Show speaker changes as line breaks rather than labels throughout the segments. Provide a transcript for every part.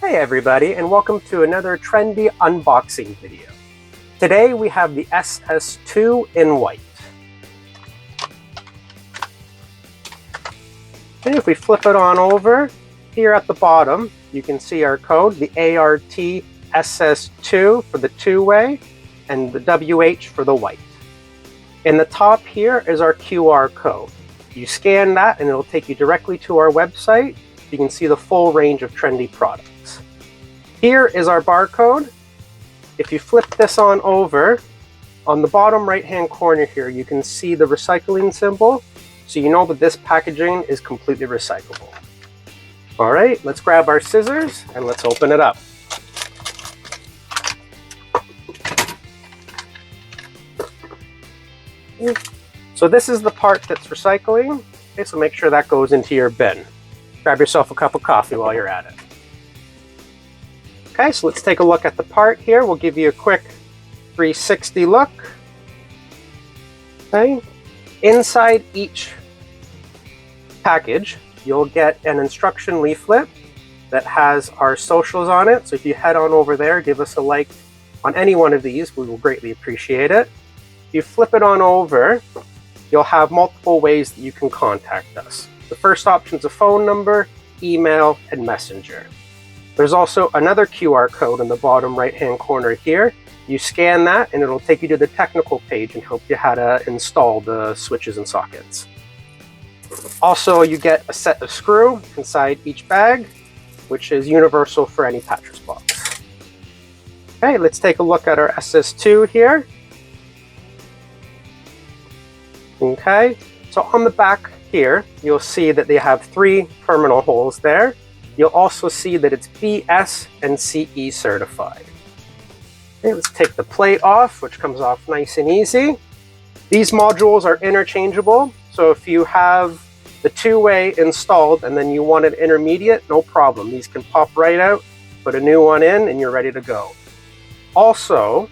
Hey everybody, and welcome to another trendy unboxing video. Today we have the SS2 in white. And if we flip it on over, here at the bottom you can see our code, the ART-SS2 for the two-way and the WH for the white. In the top here is our QR code. You scan that and it'll take you directly to our website. You can see the full range of Trendi products. Here is our barcode. If you flip this on over, on the bottom right hand corner here, you can see the recycling symbol. So you know that this packaging is completely recyclable. All right, let's grab our scissors and let's open it up. So this is the part that's recycling. Okay, so make sure that goes into your bin. Grab yourself a cup of coffee while you're at it. Okay, so let's take a look at the part here. We'll give you a quick 360 look. Okay, inside each package, you'll get an instruction leaflet that has our socials on it. So if you head on over there, give us a like on any one of these, we will greatly appreciate it. If you flip it on over, you'll have multiple ways that you can contact us. The first option is a phone number, email, and messenger. There's also another QR code in the bottom right hand corner here. You scan that and it'll take you to the technical page and help you how to install the switches and sockets. Also, you get a set of screw inside each bag, which is universal for any pattress box. Okay, let's take a look at our SS2 here. Okay, so on the back here, you'll see that they have 3 terminal holes there. You'll also see that it's BS and CE certified. Okay, let's take the plate off, which comes off nice and easy. These modules are interchangeable, so if you have the two-way installed and then you want an intermediate, no problem. These can pop right out, put a new one in, and you're ready to go. Also,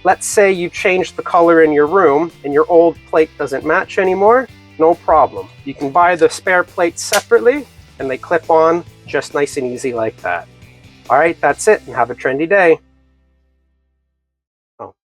let's say you changed the color in your room and your old plate doesn't match anymore, no problem. You can buy the spare plates separately and they clip on just nice and easy like that. All right, that's it, and have a trendy day.